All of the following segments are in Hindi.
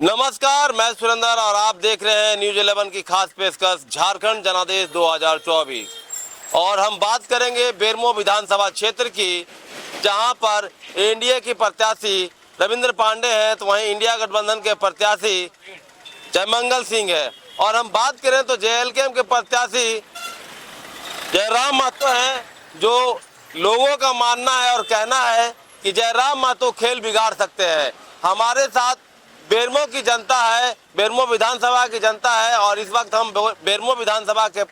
नमस्कार, मैं सुरेंद्र और आप देख रहे हैं न्यूज 11 की खास पेशकश झारखंड जनादेश 2024। और हम बात करेंगे बेरमो विधानसभा क्षेत्र की, जहां पर एनडीए की प्रत्याशी रविंद्र पांडे हैं तो वहीं इंडिया गठबंधन के प्रत्याशी जयमंगल सिंह है। और हम बात करें तो जेएलके के प्रत्याशी जयराम महतो हैं, जो लोगों का मानना है और कहना है कि जयराम महतो खेल बिगाड़ सकते हैं। हमारे साथ बेरमो की जनता है, बेरमो विधानसभा की जनता है और इस वक्त हम बेरमो विधानसभा के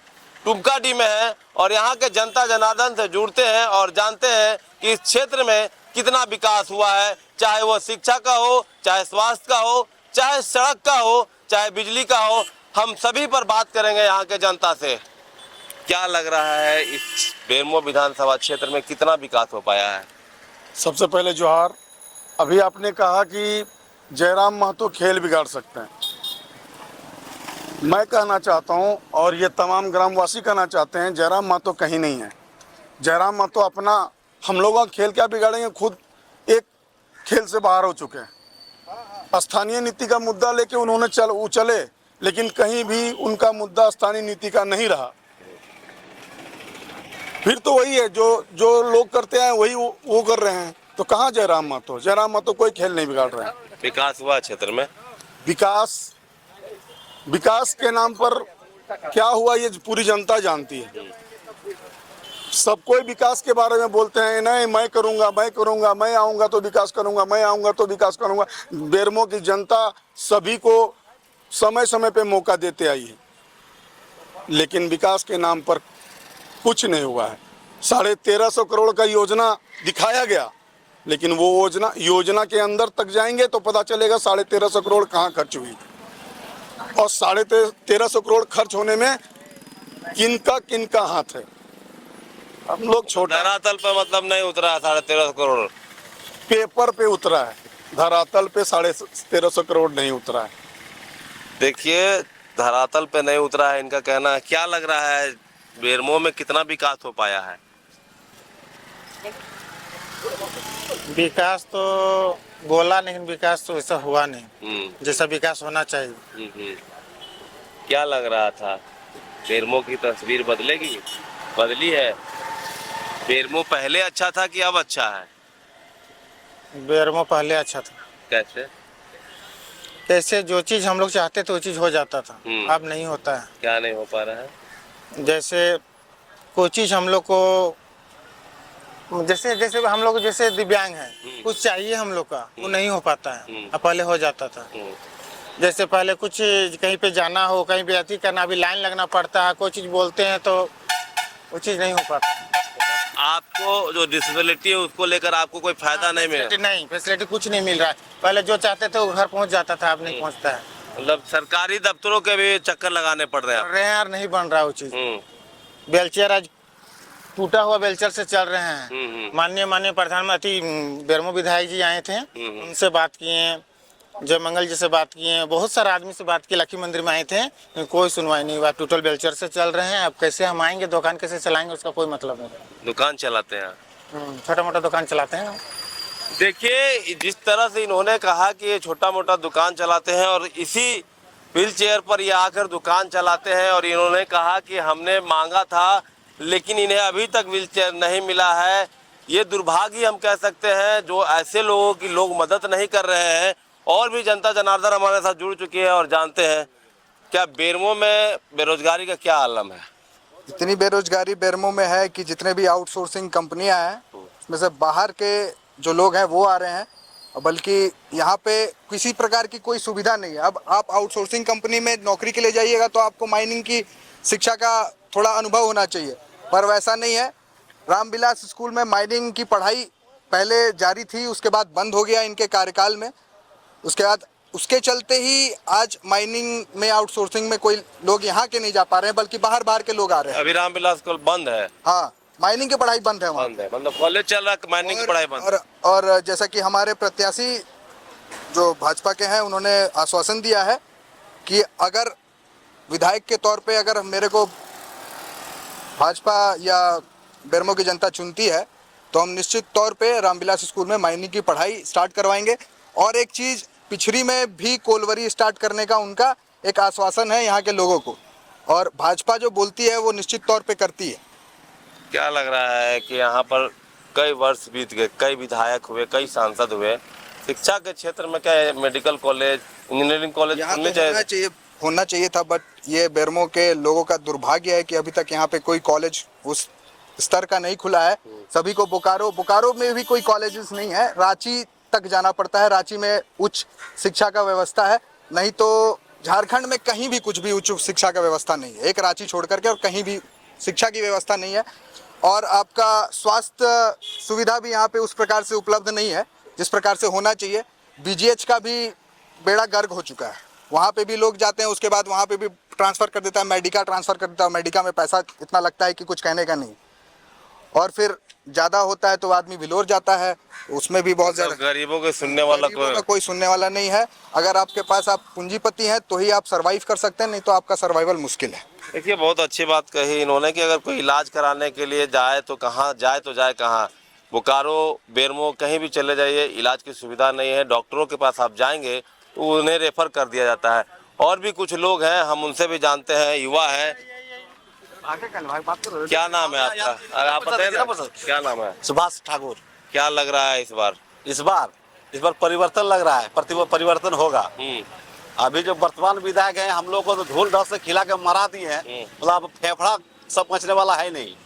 टुमकाडी में हैं और यहाँ के जनता जनार्दन से जुड़ते हैं और जानते हैं कि इस क्षेत्र में कितना विकास हुआ है, चाहे वो शिक्षा का हो, चाहे स्वास्थ्य का हो, चाहे सड़क का हो, चाहे बिजली का हो। हम सभी पर बात करेंगे यहाँ के जनता से। क्या लग रहा है इस बेरमो विधानसभा क्षेत्र में कितना विकास हो पाया है? सबसे पहले जोहार। अभी आपने कहा कि जयराम महतो खेल बिगाड़ सकते हैं। मैं कहना चाहता हूं और ये तमाम ग्रामवासी कहना चाहते हैं, जयराम महतो कहीं नहीं है। जयराम महतो अपना हम लोगों का खेल क्या बिगाड़ेंगे, खुद एक खेल से बाहर हो चुके हैं। स्थानीय नीति का मुद्दा लेके उन्होंने उछले, लेकिन कहीं भी उनका मुद्दा स्थानीय नीति का नहीं रहा। फिर तो वही है जो लोग करते हैं वही वो कर रहे हैं। तो कहाँ जयराम महतो कोई खेल नहीं बिगाड़ रहे हैं। विकास हुआ क्षेत्र में? विकास के नाम पर क्या हुआ ये पूरी जनता जानती है। सब कोई विकास के बारे में बोलते हैं, नहीं मैं करूंगा, मैं आऊंगा तो विकास करूंगा, मैं आऊंगा तो विकास करूंगा। बेरमो की जनता सभी को समय समय पे मौका देते आई है, लेकिन विकास के नाम पर कुछ नहीं हुआ है। 1350 करोड़ का योजना दिखाया गया, लेकिन वो योजना के अंदर तक जाएंगे तो पता चलेगा 1350 करोड़ कहाँ खर्च हुई। और 1350 करोड़ खर्च होने में किनका हाथ है। हम लोग छोटा धरातल पर मतलब नहीं उतरा है 1350 करोड़। पेपर पे उतरा है, धरातल पे 1350 करोड़ नहीं उतरा है। देखिए, धरातल पे नहीं उतरा है इनका कहना है। क्या लग रहा है बेरमो में कितना विकास हो पाया है? विकास तो बोला, लेकिन विकास तो ऐसा हुआ नहीं जैसा विकास होना चाहिए। क्या लग रहा था बेरमो की तस्वीर बदली है? बेरमो पहले अच्छा था कि अब अच्छा है? बेरमो पहले अच्छा था। कैसे जो चीज हम लोग चाहते थे वो चीज हो जाता था, अब नहीं होता है। क्या नहीं हो पा रहा है? जैसे कोई चीज हम लोग को जैसे हम लोग जैसे दिव्यांग हैं, कुछ चाहिए हम लोग का, वो नहीं हो पाता है। अब पहले हो जाता था। जैसे पहले कुछ कहीं पे जाना हो, कहीं पे अति करना, अभी लाइन लगना पड़ता है। कोई चीज बोलते हैं तो वो चीज नहीं हो पाता। आपको जो डिसेबिलिटी है उसको लेकर आपको कोई फायदा नहीं मिला? नहीं, फैसिलिटी कुछ नहीं मिल रहा है। पहले जो चाहते थे वो घर पहुंच जाता था, अब नहीं पहुंचता है। मतलब सरकारी दफ्तरों के भी चक्कर लगाने पड़ रहे हैं यार, नहीं बन रहा वो चीज। व्हीलचेयर आज टूटा हुआ व्हीलचेयर से चल रहे हैं। माननीय प्रधानमंत्री बेरमो विधायक जी आए थे, उनसे बात किए, जयमंगल जी से बात किए, बहुत सारे आदमी से बात की। लक्ष्मी मंदिर में आए थे, कोई सुनवाई नहीं हुआ। टोटल व्हीलचेयर से चल रहे हैं। अब कैसे हम आएंगे, दुकान कैसे चलाएंगे, उसका कोई मतलब नहीं। दुकान चलाते हैं? छोटा मोटा दुकान चलाते हैं। देखिए, जिस तरह से इन्होंने कहा कि ये छोटा मोटा दुकान चलाते हैं और इसी व्हील चेयर पर ये आकर दुकान चलाते हैं, और इन्होंने कहा कि हमने मांगा था लेकिन इन्हें अभी तक व्हील चेयर नहीं मिला है। ये दुर्भाग्य हम कह सकते हैं, जो ऐसे लोगों की लोग मदद नहीं कर रहे हैं। और भी जनता जनार्दन हमारे साथ जुड़ चुकी है और जानते हैं क्या बेरमो में बेरोजगारी का क्या आलम है। इतनी बेरोजगारी बेरमो में है कि जितने भी आउटसोर्सिंग कंपनियां हैं उसमें से बाहर के जो लोग हैं वो आ रहे हैं, बल्कि यहाँ पे किसी प्रकार की कोई सुविधा नहीं है। अब आप आउटसोर्सिंग कंपनी में नौकरी के लिए जाइएगा तो आपको माइनिंग की शिक्षा का थोड़ा अनुभव होना चाहिए, पर वैसा नहीं है। रामविलास स्कूल में माइनिंग की पढ़ाई पहले जारी थी, उसके बाद बंद हो गया इनके कार्यकाल में। उसके बाद उसके चलते ही आज माइनिंग में आउटसोर्सिंग में कोई लोग यहाँ के नहीं जा पा रहे हैं, बल्कि बाहर के लोग आ रहे हैं। अभी रामविलास स्कूल बंद है? हाँ, माइनिंग की पढ़ाई बंद है वहाँ। बंद है मतलब कॉलेज चल रहा है, माइनिंग की पढ़ाई बंद। और जैसा कि हमारे प्रत्याशी जो भाजपा के हैं उन्होंने आश्वासन दिया है कि अगर विधायक के तौर पे अगर मेरे को भाजपा या बेरमो की जनता चुनती है तो हम निश्चित तौर पे रामविलास स्कूल में माइनिंग की पढ़ाई स्टार्ट करवाएंगे। और एक चीज़ पिछड़ी में भी कोलवरी स्टार्ट करने का उनका एक आश्वासन है यहाँ के लोगों को, और भाजपा जो बोलती है वो निश्चित तौर पे करती है। क्या लग रहा है कि यहाँ पर कई वर्ष बीत गए, कई विधायक हुए, कई सांसद हुए, शिक्षा के क्षेत्र में क्या है, मेडिकल कॉलेज, इंजीनियरिंग कॉलेज यहाँ खुलने तो होना चाहिए था, बट ये बेरमो के लोगों का दुर्भाग्य है कि अभी तक यहाँ पे कोई कॉलेज उस स्तर का नहीं खुला है। सभी को बोकारो में भी कोई कॉलेजेस नहीं है, रांची तक जाना पड़ता है, रांची में उच्च शिक्षा का व्यवस्था है, नहीं तो झारखंड में कहीं भी कुछ भी उच्च शिक्षा का व्यवस्था नहीं है, एक रांची छोड़ करके, और कहीं भी शिक्षा की व्यवस्था नहीं है। और आपका स्वास्थ्य सुविधा भी यहाँ पे उस प्रकार से उपलब्ध नहीं है जिस प्रकार से होना चाहिए। बीजीएच का भी बेड़ा गर्क हो चुका है, वहाँ पे भी लोग जाते हैं, उसके बाद वहाँ पे भी ट्रांसफ़र कर देता है, मेडिका ट्रांसफ़र कर देता है, मेडिका में पैसा इतना लगता है कि कुछ कहने का नहीं, और फिर ज़्यादा होता है तो आदमी विलोर जाता है, उसमें भी बहुत ज़्यादा गरीबों के सुनने वाला कोई सुनने वाला नहीं है। अगर आपके पास आप पूंजीपति हैं तो ही आप सर्वाइव कर सकते हैं, नहीं तो आपका सर्वाइवल मुश्किल है। देखिए, बहुत अच्छी बात कही इन्होंने कि अगर कोई इलाज कराने के लिए जाए तो कहाँ जाए, तो जाए कहाँ। बोकारो, बेरमो, कहीं भी चले जाइए, इलाज की सुविधा नहीं है। डॉक्टरों के पास आप जाएंगे तो उन्हें रेफर कर दिया जाता है। और भी कुछ लोग हैं, हम उनसे भी जानते हैं, युवा हैं। क्या नाम है आपका? अगर आप बताइए ना, क्या नाम है? सुभाष ठाकुर। क्या लग रहा है इस बार? इस बार परिवर्तन लग रहा है, परिवर्तन होगा। अभी जो वर्तमान विधायक हैं, हम लोग को तो धूल धस से खिला के मरा दिए हैं, मतलब फेफड़ा सब बचने वाला है नहीं।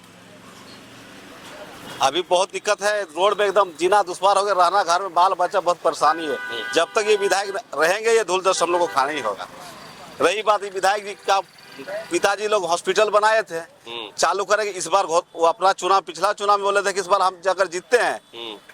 अभी बहुत दिक्कत है, रोड पे एकदम जीना दुश्वार हो गया, रहना घर में बाल बच्चा बहुत परेशानी है। जब तक ये विधायक रहेंगे ये धूल धस हम लोग को खाना ही होगा। रही बात ये विधायक जी का, पिताजी लोग हॉस्पिटल बनाए थे, चालू करेंगे इस बार। वो अपना चुनाव, पिछला चुनाव में बोले थे कि इस बार हम अगर जीतते हैं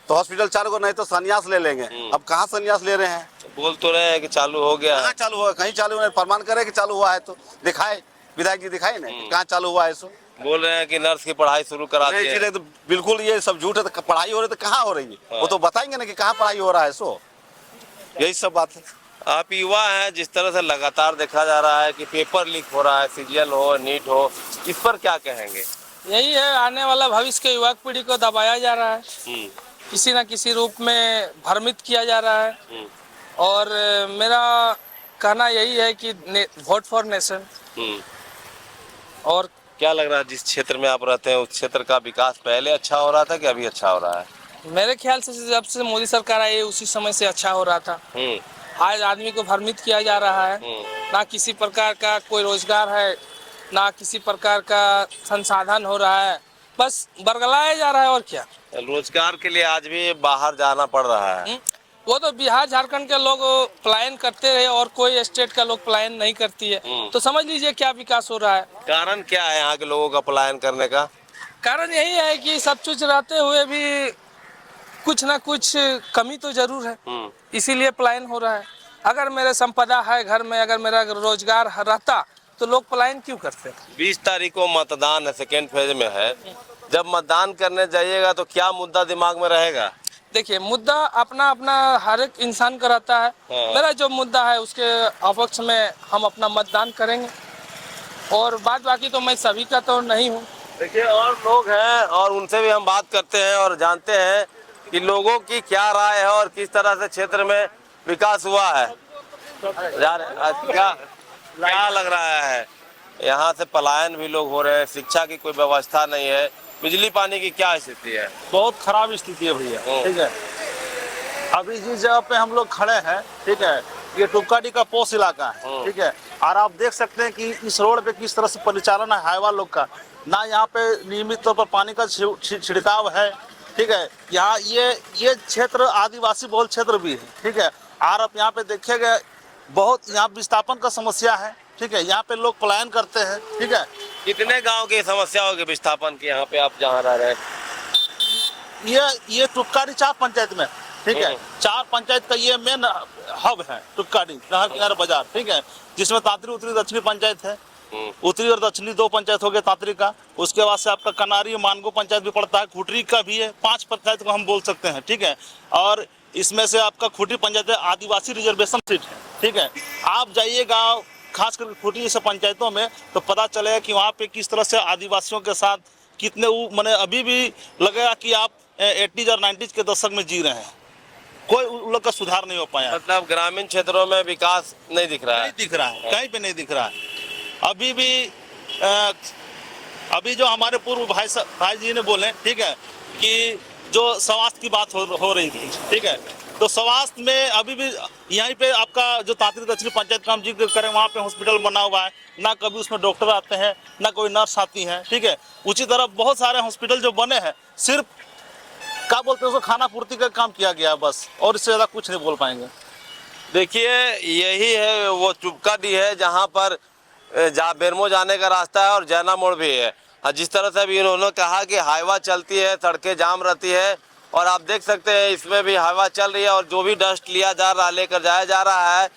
तो हॉस्पिटल चालू को, नहीं तो संन्यास ले लेंगे। अब कहाँ संन्यास ले रहे हैं? बोल तो रहे हैं कि चालू हो गया। कहाँ चालू हुआ? कहीं चालू नहीं, प्रमाण करे कि चालू हुआ है तो दिखाए, विधायक जी दिखाए ना कहाँ चालू हुआ है। सो बोल रहे हैं कि नर्स की पढ़ाई शुरू करा दी है। तो बिल्कुल ये सब झूठ है। तो पढ़ाई हो रही तो कहाँ हो रही है, वो तो बताएंगे ना कि कहाँ पढ़ाई हो रहा है। सो यही सब बात है। आप युवा हैं, जिस तरह से लगातार देखा जा रहा है कि पेपर लीक हो रहा है, सीजीएल हो, नीट हो, इस पर क्या कहेंगे? यही है, आने वाला भविष्य के युवा पीढ़ी को दबाया जा रहा है, किसी न किसी रूप में भ्रमित किया जा रहा है। और मेरा कहना यही है कि वोट फॉर नेशन। और क्या लग रहा है, जिस क्षेत्र में आप रहते हैं उस क्षेत्र का विकास पहले अच्छा हो रहा था कि अभी अच्छा हो रहा है? मेरे ख्याल से जब से मोदी सरकार आई उसी समय से अच्छा हो रहा था। आज आदमी को भ्रमित किया जा रहा है, ना किसी प्रकार का कोई रोजगार है, ना किसी प्रकार का संसाधन हो रहा है, बस बरगलाया जा रहा है। और क्या, रोजगार के लिए आज भी बाहर जाना पड़ रहा है। वो तो बिहार झारखंड के लोग पलायन करते रहे और कोई स्टेट का लोग पलायन नहीं करती है, तो समझ लीजिए क्या विकास हो रहा है। कारण क्या है यहाँ के लोगों का पलायन करने का? कारण यही है कि सब कुछ रहते हुए भी कुछ ना कुछ कमी तो जरूर है, इसीलिए पलायन हो रहा है। अगर मेरे संपदा है घर में, अगर मेरा रोजगार रहता तो लोग पलायन क्यों करते? 20 तारीख को मतदान है, सेकेंड फेज में है। जब मतदान करने जाइएगा तो क्या मुद्दा दिमाग में रहेगा? देखिए, मुद्दा अपना अपना हर एक इंसान का रहता है। मेरा जो मुद्दा है उसके अपक्ष में हम अपना मतदान करेंगे, और बात बाकी तो मैं सभी का तो नहीं हूँ। देखिए, और लोग हैं और उनसे भी हम बात करते हैं और जानते हैं कि लोगों की क्या राय है और किस तरह से क्षेत्र में विकास हुआ है। क्या लग रहा है, यहाँ से पलायन भी लोग हो रहे हैं, शिक्षा की कोई व्यवस्था नहीं है, बिजली पानी की क्या स्थिति है? बहुत खराब स्थिति है भैया। ठीक है, अभी जिस जगह पे हम लोग खड़े हैं, ठीक है, ये टुक्काडी का पोस्ट इलाका है। ठीक है, और आप देख सकते हैं कि इस रोड पे किस तरह से परिचालन है हाईवा लोग का, ना यहाँ पे नियमित तौर पर पानी का छिड़काव है। ठीक है, यहाँ ये क्षेत्र आदिवासी बहुल क्षेत्र भी है। ठीक है, और आप यहाँ पे देखिएगा बहुत यहाँ विस्थापन का समस्या है। ठीक है, यहाँ पे लोग पलायन करते हैं। ठीक है, कितने गांव की समस्या होगी विस्थापन की यहाँ पे आप जहाँ रह रहे हैं? ये टुक्काडी 4 पंचायत में, ठीक है, 4 पंचायत का ये मेन हब है टुक्काडी नहर किनारे बाजार। ठीक है, जिसमें तांतरी उत्तरी दक्षिणी पंचायत है। उत्तरी और दक्षिणी 2 पंचायत हो गए तांतरी का, उसके बाद से आपका कनारी मानगो पंचायत भी पड़ता है, खुटरी का भी है, 5 पंचायत को हम बोल सकते हैं। ठीक है, और इसमें से आपका खुटरी पंचायत है आदिवासी रिजर्वेशन सीट है। ठीक है, आप जाइएगा खास करके खुटरी जैसे पंचायतों में तो पता चलेगा कि वहाँ पे किस तरह से आदिवासियों के साथ कितने मैंने अभी भी लगेगा कि आप 80s और 90s के दशक में जी रहे हैं। कोई उन लोग का सुधार नहीं हो पाया। मतलब ग्रामीण क्षेत्रों में विकास नहीं दिख रहा नहीं है। दिख रहा है, कहीं पे नहीं दिख रहा है। अभी भी अभी जो हमारे पूर्व भाई जी ने बोले, ठीक है, कि जो स्वास्थ्य की बात हो रही थी, ठीक है, तो स्वास्थ्य में अभी भी यहीं पे आपका जो तांत्रिक दक्षिणी पंचायत का हम जिक्र करें, वहाँ पे हॉस्पिटल बना हुआ है, ना कभी उसमें डॉक्टर आते हैं, ना कोई नर्स आती है, ठीक है। उसी तरह बहुत सारे हॉस्पिटल जो बने हैं, सिर्फ क्या बोलते हैं उसको, खाना पूर्ति का काम किया गया है बस, और इससे ज़्यादा कुछ नहीं बोल पाएंगे। देखिए यही है वो चुपकाडी है जहाँ पर बेरमो जाने का रास्ता है और जैना मोड़ भी है। जिस तरह से अभी इन्होंने कहा कि हाईवा चलती है, सड़कें जाम रहती है, और आप देख सकते हैं इसमें भी हवा चल रही है और जो भी डस्ट लिया जा रहा, लेकर जाया जा रहा है,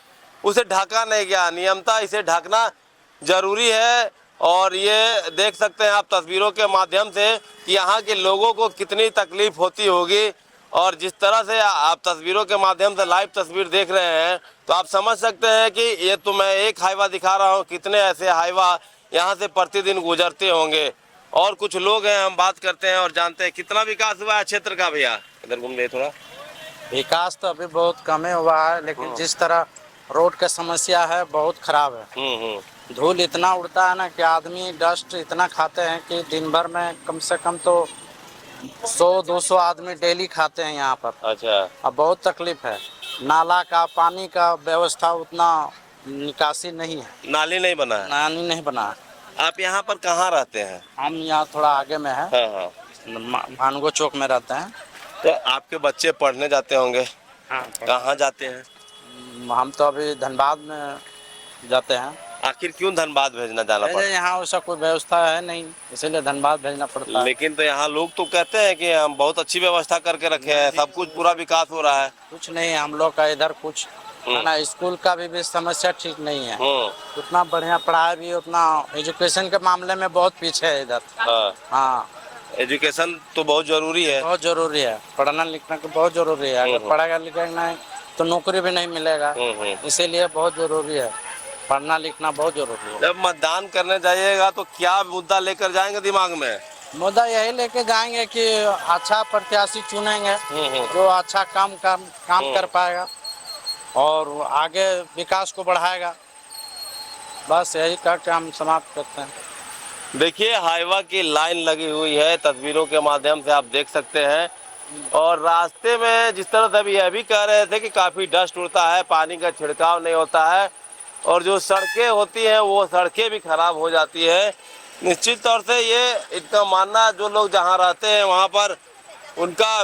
उसे ढका नहीं गया। नियमता इसे ढकना जरूरी है। और ये देख सकते हैं आप तस्वीरों के माध्यम से कि यहाँ के लोगों को कितनी तकलीफ होती होगी। और जिस तरह से आप तस्वीरों के माध्यम से लाइव तस्वीर देख रहे हैं तो आप समझ सकते हैं कि ये तो मैं एक हाईवा दिखा रहा हूँ, कितने ऐसे हाईवा यहाँ से प्रतिदिन गुजरते होंगे। और कुछ लोग हैं, हम बात करते हैं और जानते हैं कितना विकास हुआ है क्षेत्र का। भैया इधर घूम रहे थोड़ा। विकास तो अभी बहुत कम ही हुआ है, लेकिन जिस तरह रोड का समस्या है बहुत खराब है। धूल इतना उड़ता है ना कि आदमी डस्ट इतना खाते हैं कि दिन भर में कम से कम तो 100-200 आदमी डेली खाते हैं यहाँ पर। अच्छा। अब बहुत तकलीफ है। नाला का पानी का व्यवस्था उतना निकासी नहीं है, नाली नहीं बना है। नाली नहीं बना है। आप यहाँ पर कहाँ रहते हैं? हम यहाँ थोड़ा आगे में है, हाँ। भानगो चौक में रहते हैं। तो आपके बच्चे पढ़ने जाते होंगे? हाँ। कहाँ जाते हैं? हम तो अभी धनबाद में जाते हैं। आखिर क्यों धनबाद भेजना जाना पड़ता है? यहाँ वैसा कोई व्यवस्था है नहीं, इसीलिए धनबाद भेजना पड़ता है। लेकिन तो यहाँ लोग तो कहते हैं कि हम बहुत अच्छी व्यवस्था करके रखे हैं, सब कुछ पूरा विकास हो रहा है। कुछ नहीं, हम लोग का इधर कुछ ना, स्कूल का भी समस्या ठीक नहीं है। उतना बढ़िया पढ़ाई भी, उतना एजुकेशन के मामले में बहुत पीछे है इधर। हाँ, एजुकेशन तो बहुत जरूरी है। बहुत जरूरी है, पढ़ना लिखना तो बहुत जरूरी है। अगर पढ़ेगा लिखेगा नहीं तो नौकरी भी नहीं मिलेगा, इसीलिए बहुत जरूरी है, पढ़ना लिखना बहुत जरूरी है। जब मतदान करने जाइएगा तो क्या मुद्दा लेकर जाएंगे दिमाग में? मुद्दा यही लेके जाएंगे कि अच्छा प्रत्याशी चुनेंगे जो अच्छा काम कर पाएगा और आगे विकास को बढ़ाएगा। बस यही करके हम समाप्त करते हैं। देखिए हाईवा की लाइन लगी हुई है, तस्वीरों के माध्यम से आप देख सकते हैं। और रास्ते में जिस तरह से अभी यह भी कह रहे थे कि काफ़ी डस्ट उड़ता है, पानी का छिड़काव नहीं होता है, और जो सड़कें होती हैं वो सड़कें भी खराब हो जाती है। निश्चित तौर से ये इनका मानना, जो लोग जहाँ रहते हैं वहाँ पर उनका।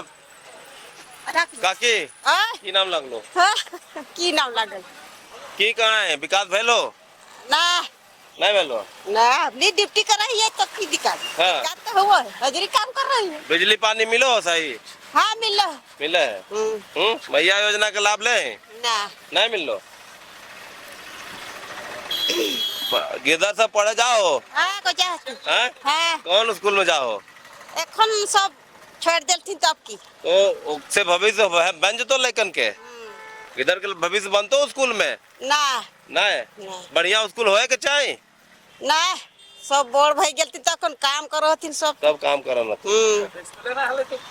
काकी की नाम लग लो? की नाम लागल? की कहाँ है? विकास भेलो ना नहीं भेलो ना, अपनी ड्यूटी कर रही है तो की दिक्कत? हाँ। दिक्कत तो हुआ है, हजरी काम कर रही है। बिजली पानी मिलो सही? हाँ मिला मिले है। भैया योजना का लाभ ले? ना नहीं मिल लो। गिरधर से पढ़े जाओ? हाँ को जा हाँ? हाँ कौन स्कूल में जाओ? एखन सब छोड़ देलथिन तब की तो उससे भविष्य बन जतो लेकिन के इधर के भविष्य बनतो स्कूल में? ना नहीं नहीं। बढ़िया स्कूल होए के चाहिए ना, सब बोर भई गेलथिन त एखन काम करथिन सब काम करना।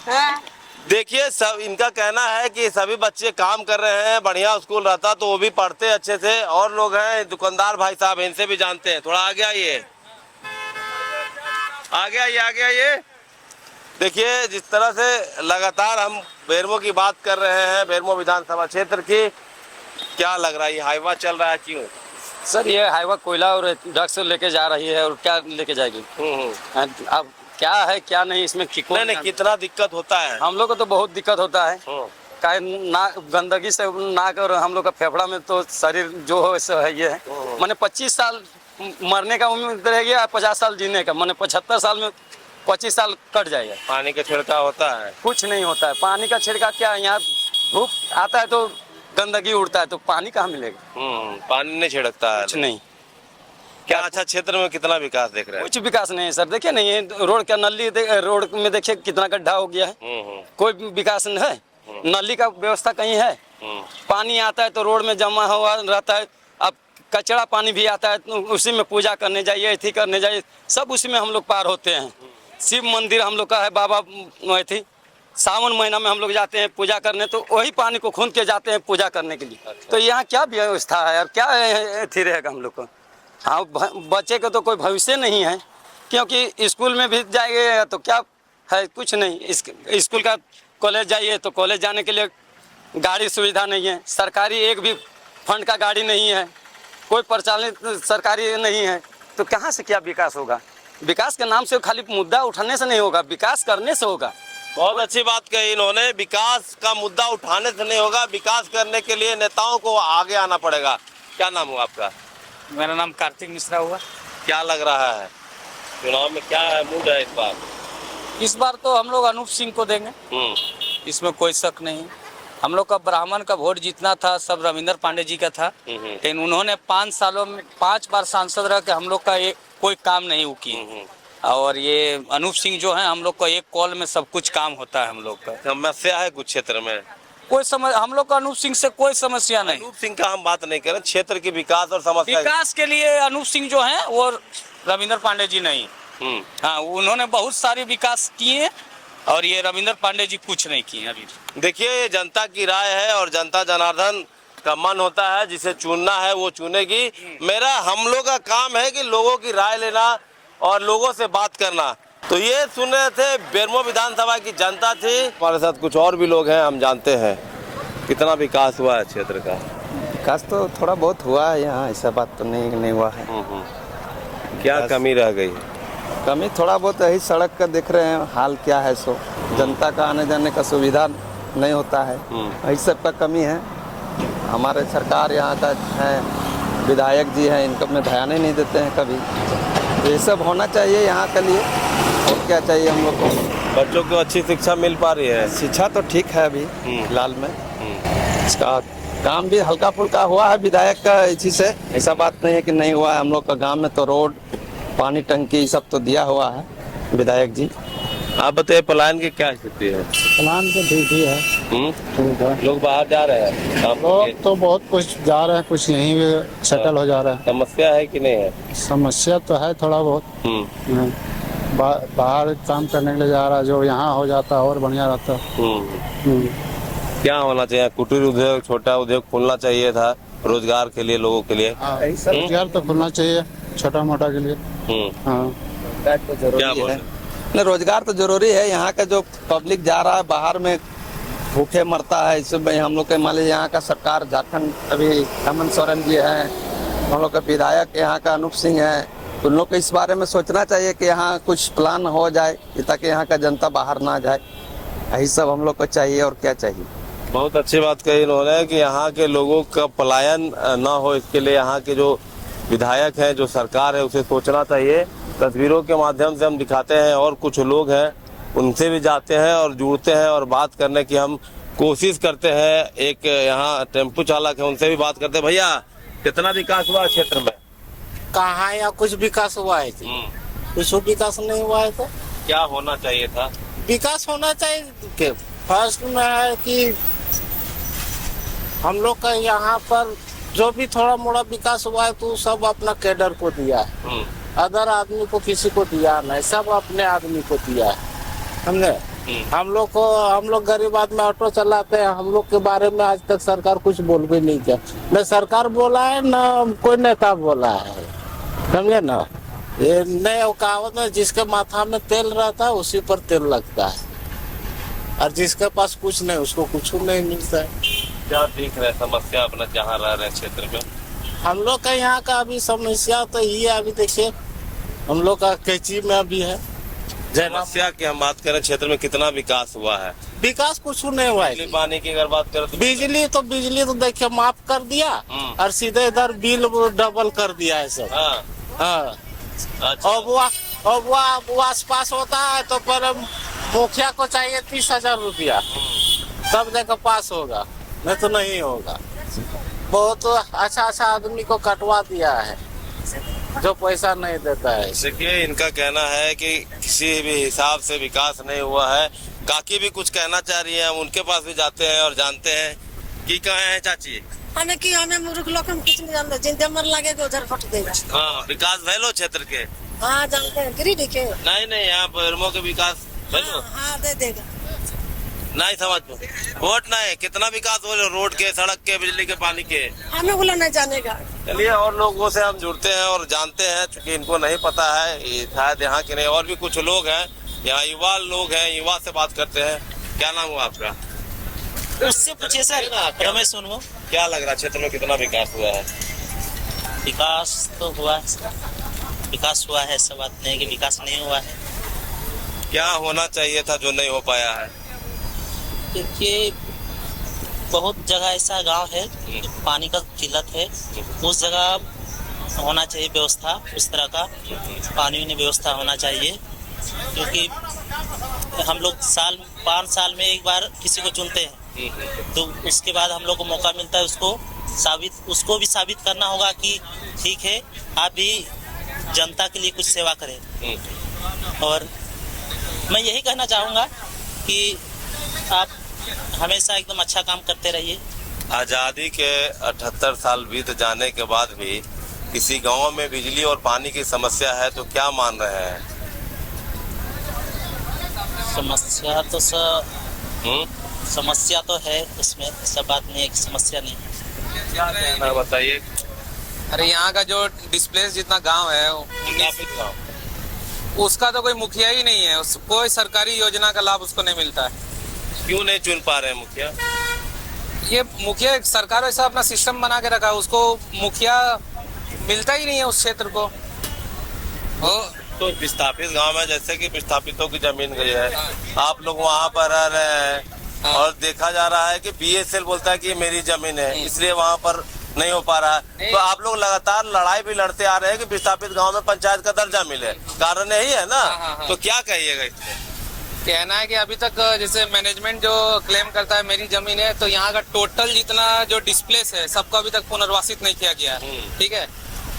हाँ। देखिए सब इनका कहना है कि सभी बच्चे काम कर रहे हैं, बढ़िया स्कूल रहता तो वो भी पढ़ते अच्छे से। और लोग हैं दुकानदार भाई साहब, इनसे भी जानते हैं। थोड़ा आगे आइए, आगे आइए, आगे आइए। देखिए जिस तरह से लगातार हम बेरमो की बात कर रहे हैं, बेरमो विधानसभा क्षेत्र की, क्या लग रहा है ये हाईवा चल रहा है क्यों? सर ये हाईवा कोयला और ड्रग्स लेके जा रही है, और क्या लेके जाएगी? अब क्या है क्या नहीं इसमें नहीं कितना दिक्कत होता है? हम लोग को तो बहुत दिक्कत होता है। क्या ना गंदगी से नाक और हम लोग का फेफड़ा में तो शरीर जो हो वैसे है ये है। मैंने 25 साल मरने का उम्मीद रह गया, 50 साल जीने का। मैंने 75 साल में 25 साल कट जाएगा। पानी का छिड़काव होता है? कुछ नहीं होता है पानी का छिड़काव। क्या यहाँ धूप आता है तो गंदगी उड़ता है, तो पानी कहाँ मिलेगा? पानी नहीं छिड़कता है? कुछ नहीं। क्या अच्छा क्षेत्र में कितना विकास देख रहे हैं? कुछ विकास नहीं है सर। देखिए नहीं है रोड का नली, रोड में देखिए कितना गड्ढा हो गया है। कोई विकास नहीं है, नली का व्यवस्था कहीं है? पानी आता है तो रोड में जमा हुआ रहता है। अब कचरा पानी भी आता है तो उसी में पूजा करने जाइए, अथी करने जाइए, सब उसी में हम लोग पार होते हैं। शिव मंदिर हम लोग का है, बाबा अथी सावन महीना में हम लोग जाते हैं पूजा करने, तो वही पानी को खूंद के जाते हैं पूजा करने के लिए। तो यहाँ क्या व्यवस्था है और क्या अथी रहेगा हम लोग को? हाँ, बच्चे को तो कोई भविष्य नहीं है, क्योंकि स्कूल में भी जाएंगे तो क्या है, कुछ नहीं। स्कूल का कॉलेज जाइए तो कॉलेज जाने के लिए गाड़ी सुविधा नहीं है, सरकारी एक भी फंड का गाड़ी नहीं है, कोई परिचालित सरकारी नहीं है, तो कहाँ से क्या विकास होगा? विकास के नाम से खाली मुद्दा उठाने से नहीं होगा, विकास करने से होगा। बहुत अच्छी बात कही इन्होंने, विकास का मुद्दा उठाने से नहीं होगा, विकास करने के लिए नेताओं को आगे आना पड़ेगा। क्या नाम हुआ आपका? मेरा नाम कार्तिक मिश्रा हुआ। क्या लग रहा है चुनाव में, क्या है मूड है इस बार? इस बार तो हम लोग अनूप सिंह को देंगे, इसमें कोई शक नहीं। हम लोग का ब्राह्मण का वोट जितना था सब रविंदर पांडे जी का था, लेकिन उन्होंने 5 सालों में 5 बार सांसद रह के हम लोग का कोई काम नहीं किए। और ये अनूप सिंह जो है, हम लोग का एक कॉल में सब कुछ काम होता है। हम लोग का समस्या है कुछ क्षेत्र में? कोई हम लोग का अनूप सिंह से कोई समस्या नहीं। अनूप सिंह का हम बात नहीं कर रहे, क्षेत्र के विकास और समस्या। विकास के लिए अनूप सिंह जो है वो रविंदर पांडे जी नहीं। हाँ, उन्होंने बहुत सारे विकास किए और ये रविंदर पांडे जी कुछ नहीं किए अभी। देखिए, ये जनता की राय है और जनता जनार्दन का मन होता है, जिसे चुनना है वो चुनेगी। हम लोग का काम है कि लोगों की राय लेना और लोगों से बात करना। तो ये सुन रहे थे बेरमो विधानसभा की जनता थी। हमारे साथ कुछ और भी लोग हैं, हम जानते हैं कितना विकास हुआ है क्षेत्र का। विकास तो थोड़ा बहुत हुआ है यहाँ, ऐसा बात तो नहीं हुआ है। क्या कमी रह गई? कमी थोड़ा बहुत यही सड़क का देख रहे हैं हाल क्या है, सो जनता का आने जाने का सुविधा नहीं होता है, यही सब का कमी है। हमारे सरकार यहाँ का है, विधायक जी हैं, इनको में ध्यान ही नहीं देते हैं कभी। तो ये सब होना चाहिए यहाँ के लिए, और क्या चाहिए हम लोग को? बच्चों को अच्छी शिक्षा मिल पा रही है? शिक्षा तो ठीक है अभी फिलहाल में, इसका काम भी हल्का फुल्का हुआ है विधायक का इसी से, ऐसा बात नहीं है कि नहीं हुआ है। हम लोग का गांव में तो रोड, पानी, टंकी सब तो दिया हुआ है विधायक जी। आप बताइए, पलायन की क्या स्थिति है? प्लान तो ठीक ही है। लोग बाहर जा रहे हैं, लोग तो बहुत कुछ जा रहे हैं, कुछ यहीं भी सेटल हो जा रहा है। समस्या है कि नहीं है? समस्या तो है थोड़ा बहुत। बाहर काम करने के लिए जा रहा है, जो यहाँ हो जाता और बढ़िया रहता। क्या होना चाहिए? कुटीर उद्योग, छोटा उद्योग खुलना चाहिए था रोजगार के लिए, लोगों के लिए। रोजगार तो खुलना चाहिए छोटा मोटा के लिए। हाँ, रोजगार तो जरूरी है। यहाँ का जो पब्लिक जा रहा है बाहर में भूखे मरता है, इसमें हम लोग के मान लीजिए यहाँ का सरकार झारखंड अभी हेमंत सोरेन जी हैं, हम लोग का विधायक यहाँ का अनूप सिंह है, उन लोग को इस बारे में सोचना चाहिए कि यहाँ कुछ प्लान हो जाए ताकि यहाँ का जनता बाहर ना जाए। यही सब हम लोग को चाहिए, और क्या चाहिए। बहुत अच्छी बात कही इन्होंने कि यहाँ के लोगों का पलायन ना हो, इसके लिए यहाँ के जो विधायक हैं, जो सरकार है, उसे सोचना चाहिए। तस्वीरों के माध्यम से हम दिखाते हैं, और कुछ लोग हैं उनसे भी जाते हैं और जुड़ते हैं और बात करने की हम कोशिश करते हैं। एक यहाँ टेम्पो चालक है, उनसे भी बात करते हैं। भैया, कितना विकास हुआ क्षेत्र में? कहाँ या कुछ विकास हुआ है? कुछ विकास नहीं हुआ है। तो क्या होना चाहिए था? विकास होना चाहिए। फर्स्ट में है कि हम लोग का यहाँ पर जो भी थोड़ा मोड़ा विकास हुआ है तो सब अपना कैडर को दिया है, अदर आदमी को किसी को दिया नहीं, सब अपने आदमी को दिया है। समझे? हम लोग गरीब आदमी ऑटो चलाते हैं, हम लोग के बारे में आज तक सरकार कुछ बोल भी नहीं किया। न सरकार बोला है, न कोई नेता बोला है। समझे ना? ये नए कहावत में, जिसके माथा में तेल रहता है उसी पर तेल लगता है, और जिसके पास कुछ नहीं उसको कुछ नहीं मिलता है। क्या देख रहे हैं समस्या अपना जहाँ रह रहे क्षेत्र में? हम लोग का यहाँ का अभी समस्या तो ये, अभी देखिए हम लोग का कैची में अभी है। समस्या की हम बात करें, क्षेत्र में कितना विकास हुआ है? विकास कुछ नहीं हुआ है। पानी की अगर बात करें तो बिजली तो देखिए माफ कर दिया, और सीधे इधर बिल डबल कर दिया है सब। हाँ। अच्छा। और वो आस पास होता है तो पर मुखिया को चाहिए 30,000 रुपया, तब जाकर पास होगा, नहीं तो नहीं होगा। बहुत अच्छा आदमी को कटवा दिया है जो पैसा नहीं देता है। देखिए, इनका कहना है कि किसी भी हिसाब से विकास नहीं हुआ है। काकी भी कुछ कहना चाह रही है, हम उनके पास भी जाते हैं और जानते हैं कि कहे हैं चाची। हमें मूर्ख लोग हम कुछ नहीं जानते, जिनके मर लगेगा उधर फट देगा। हाँ, विकास भैलो क्षेत्र के? हाँ जानते हैं, गिरिडीह के। नहीं, यहाँ बेरमो के विकास भैलो। हाँ दे देगा। नहीं समझ वोट नहीं, कितना विकास हो रहा है रोड के, सड़क के, बिजली के, पानी के? हमें बोला नहीं जानेगा। चलिए और लोगों से हम जुड़ते हैं और जानते हैं, क्योंकि इनको नहीं पता है, ये शायद यहाँ के नहीं, और भी कुछ लोग हैं यहाँ, युवा लोग हैं, युवा से बात करते हैं। क्या नाम हुआ आपका? उससे पूछिए सर। रमेश सोनू। क्या लग रहा है क्षेत्र में कितना विकास हुआ है? विकास तो हुआ है, विकास हुआ है, ऐसा बात नहीं कि विकास नहीं हुआ है। क्या होना चाहिए था जो नहीं हो पाया है? देखिए बहुत जगह ऐसा गांव है पानी का किल्लत है, उस जगह होना चाहिए व्यवस्था, उस तरह का पानी में व्यवस्था होना चाहिए, क्योंकि हम लोग 5 साल में एक बार किसी को चुनते हैं, तो उसके बाद हम लोग को मौका मिलता है उसको भी साबित करना होगा कि ठीक है आप भी जनता के लिए कुछ सेवा करें। और मैं यही कहना चाहूँगा कि आप हमेशा एकदम अच्छा काम करते रहिए। आज़ादी के 78 साल बीत जाने के बाद भी किसी गांव में बिजली और पानी की समस्या है तो क्या मान रहे हैं? समस्या तो समस्या तो है, उसमें सब बात नहीं है कि समस्या नहीं है। क्या कहना है बताइए। अरे यहाँ का जो डिस्प्लेस जितना गांव है उसका तो कोई मुखिया ही नहीं है, कोई सरकारी योजना का लाभ उसको नहीं मिलता है। क्यों नहीं चुन पा रहे हैं मुखिया? ये मुखिया सरकार ऐसा अपना सिस्टम बना के रखा है, उसको मुखिया मिलता ही नहीं है उस क्षेत्र को। तो विस्थापित गांव में जैसे कि विस्थापितों की जमीन गई है, आप लोग वहां पर रह रहे हैं और देखा जा रहा है कि BSL बोलता है कि मेरी जमीन है, इसलिए वहां पर नहीं हो पा रहा है। तो आप लोग लगातार लड़ाई भी लड़ते आ रहे हैं कि विस्थापित गांव में पंचायत का दर्जा मिले, कारण यही है ना? तो क्या कहिएगा इसमें? कहना है कि अभी तक जैसे मैनेजमेंट जो क्लेम करता है मेरी जमीन है, तो यहाँ का टोटल जितना जो डिस्प्लेस है सबको अभी तक पुनर्वासित नहीं किया गया, ठीक है।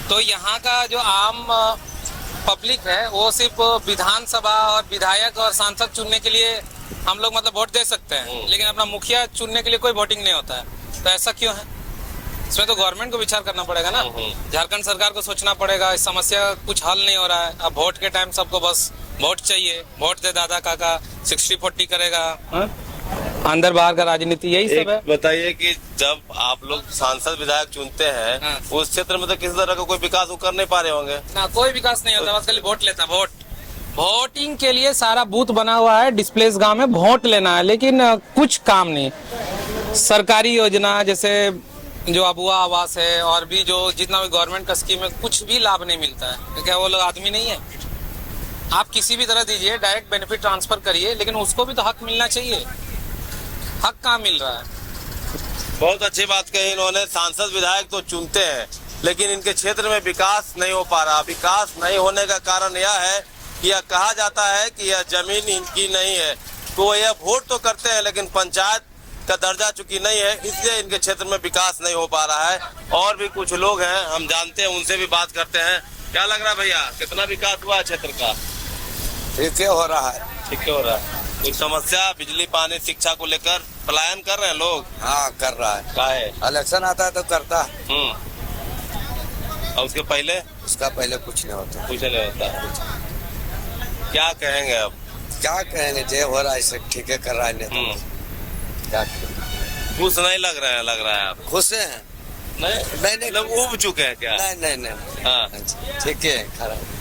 तो यहाँ का जो आम पब्लिक है वो सिर्फ विधानसभा और विधायक और सांसद चुनने के लिए हम लोग मतलब वोट दे सकते हैं, लेकिन अपना मुखिया चुनने के लिए कोई वोटिंग नहीं होता है। तो ऐसा क्यों है? इसमें तो गवर्नमेंट को विचार करना पड़ेगा ना, झारखंड सरकार को सोचना पड़ेगा। इस समस्या कुछ हल नहीं हो रहा है। अब वोट के टाइम सबको बस वोट चाहिए, वोट दे दादा काका, 60-40 करेगा, अंदर बाहर का राजनीति यही सब है। बताइए कि जब आप लोग सांसद विधायक चुनते हैं उस क्षेत्र में तो किसी तरह का कोई विकास कर नहीं पा रहे होंगे ना? कोई विकास नहीं होता, बस खाली वोट लेता। वोटिंग के लिए सारा बूथ बना हुआ है डिस्प्लेस गांव में, वोट लेना है, लेकिन कुछ काम नहीं। सरकारी योजना जैसे जो अबुआ आवास है और भी जो जितना भी गवर्नमेंट का स्कीम है, कुछ भी लाभ नहीं मिलता है। क्या वो लोग आदमी नहीं है? आप किसी भी तरह दीजिए, डायरेक्ट बेनिफिट ट्रांसफर करिए, लेकिन उसको भी तो हक मिलना चाहिए। हक कहाँ मिल रहा है? बहुत अच्छी बात कही इन्होंने। सांसद विधायक तो चुनते हैं लेकिन इनके क्षेत्र में विकास नहीं हो पा रहा। विकास नहीं होने का कारण यह है कि यह कहा जाता है कि यह जमीन इनकी नहीं है, तो यह वोट तो करते हैं लेकिन पंचायत का दर्जा चूंकि नहीं है, इसलिए इनके क्षेत्र में विकास नहीं हो पा रहा है। और भी कुछ लोग हैं हम जानते हैं, उनसे भी बात करते हैं। क्या लग रहा है भैया, कितना विकास हुआ है क्षेत्र का? ठीक हो रहा है। ठीक हो रहा है। कोई समस्या बिजली पानी शिक्षा को लेकर पलायन कर रहे हैं लोग? हाँ कर रहा है। क्या है? इलेक्शन आता है तो करता है। और उसके पहले? उसका पहले कुछ नहीं होता। कुछ नहीं होता। क्या कहेंगे अब? क्या कहेंगे, जे हो रहा है इसे ठीक है कर रहा है। क्या खुश नहीं लग रहे हैं? लग रहा है आप खुश हैं? नहीं लोग उब चुके हैं क्या? नहीं। हाँ ठीक है खराब।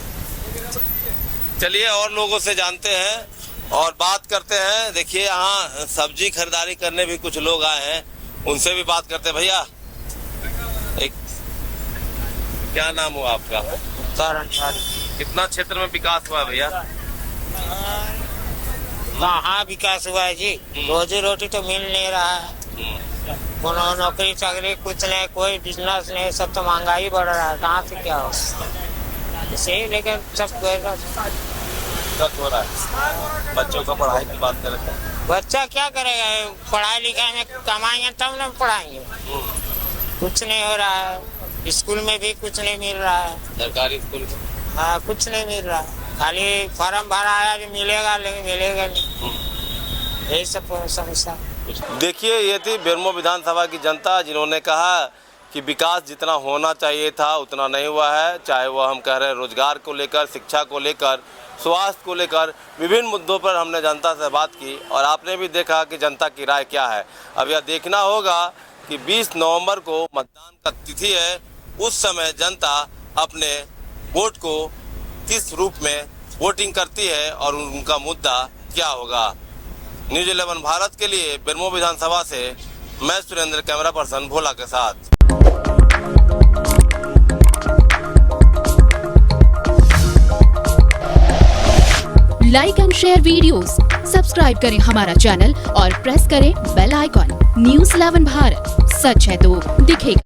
चलिए और लोगों से जानते हैं और बात करते हैं। देखिए यहाँ सब्जी खरीदारी करने भी कुछ लोग आए हैं, उनसे भी बात करते हैं। भैया एक क्या नाम हुआ आपका? कितना क्षेत्र में विकास हुआ भैया? कहाँ विकास हुआ है जी? रोजी रोटी तो मिल नहीं रहा है, नौकरी चाकरी कुछ नहीं, कोई बिजनेस नहीं, सब तो महंगाई बढ़ रहा है, कहाँ से क्या हो सही। लेकिन सब हो रहा है। बच्चों का पढ़ाई की बात करें तो बच्चा क्या करेगा? पढ़ाई लिखाई में कमाएंगे तब ना पढ़ाएंगे। कुछ नहीं हो रहा है, स्कूल में भी कुछ नहीं मिल रहा है, सरकारी स्कूल। हाँ कुछ नहीं मिल रहा है, खाली फॉर्म भरा आया भी मिलेगा लेकिन मिलेगा नहीं, यही सब समस्या। देखिए ये थी बेरमो विधानसभा की जनता जिन्होंने कहा कि विकास जितना होना चाहिए था उतना नहीं हुआ है। चाहे वह हम कह रहे हैं रोजगार को लेकर, शिक्षा को लेकर, स्वास्थ्य को लेकर, विभिन्न मुद्दों पर हमने जनता से बात की और आपने भी देखा कि जनता की राय क्या है। अब यह देखना होगा कि 20 नवंबर को मतदान का तिथि है, उस समय जनता अपने वोट को किस रूप में वोटिंग करती है और उनका मुद्दा क्या होगा। न्यूज़ 11 भारत के लिए बेरमो विधानसभा से मैं सुरेंद्र, कैमरा पर्सन भोला के साथ। Like and share videos, subscribe करें हमारा चैनल और प्रेस करें बेल आइकॉन। न्यूज़ 11 भारत, सच है तो दिखेगा।